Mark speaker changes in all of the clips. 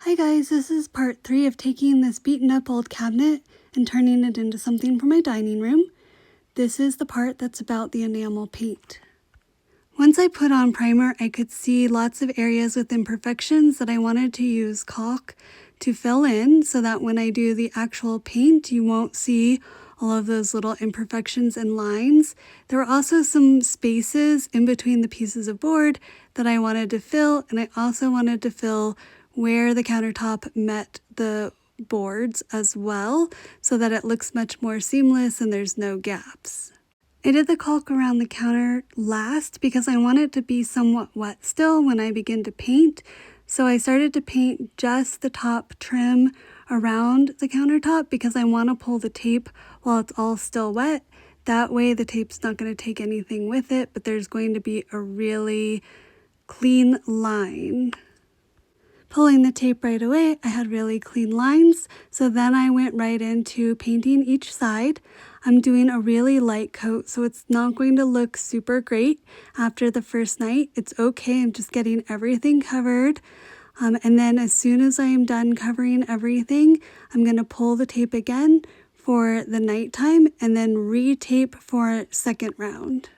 Speaker 1: Hi guys, this is part 3 of taking this beaten up old cabinet and turning it into something for my dining room. This is the part that's about the enamel paint. Once I put on primer, I could see lots of areas with imperfections that I wanted to use caulk to fill in so that when I do the actual paint, you won't see all of those little imperfections and lines. There were also some spaces in between the pieces of board that I wanted to fill, and I also wanted to fill where the countertop met the boards as well so that it looks much more seamless and there's no gaps. I did the caulk around the counter last because I want it to be somewhat wet still when I begin to paint. So I started to paint just the top trim around the countertop because I want to pull the tape while it's all still wet. That way the tape's not going to take anything with it, but there's going to be a really clean line. Pulling the tape right away, I had really clean lines, so then I went right into painting each side. I'm doing a really light coat, so it's not going to look super great after the first night. It's okay, I'm just getting everything covered. And then as soon as I am done covering everything, I'm going to pull the tape again for the nighttime and then re-tape for a second round.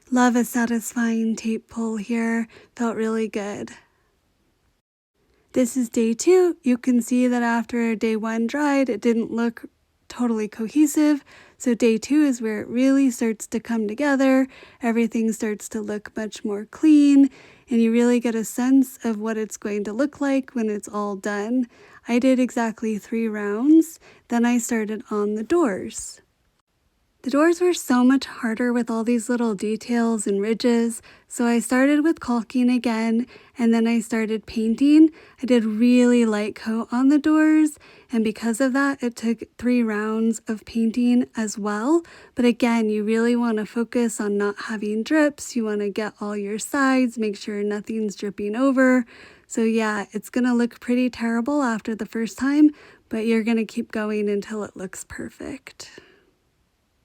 Speaker 1: Love a satisfying tape pull here, felt really good. This is day 2. You can see that after day 1 dried, it didn't look totally cohesive. So day 2 is where it really starts to come together. Everything starts to look much more clean, and you really get a sense of what it's going to look like when it's all done. I did exactly 3 rounds. Then I started on the doors. The doors were so much harder with all these little details and ridges, so I started with caulking again, and then I started painting. I did really light coat on the doors, and because of that, it took 3 rounds of painting as well. But again, you really want to focus on not having drips. You want to get all your sides, make sure nothing's dripping over. So yeah, it's going to look pretty terrible after the first time, but you're going to keep going until it looks perfect.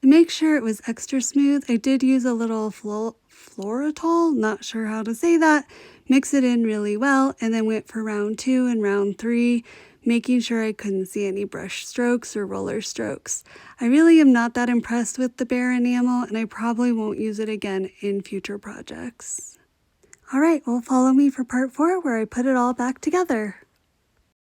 Speaker 1: To make sure it was extra smooth, I did use a little Floratol, not sure how to say that, mix it in really well, and then went for round 2 and round 3, making sure I couldn't see any brush strokes or roller strokes. I really am not that impressed with the Behr enamel, and I probably won't use it again in future projects. Alright, well follow me for part 4 where I put it all back together.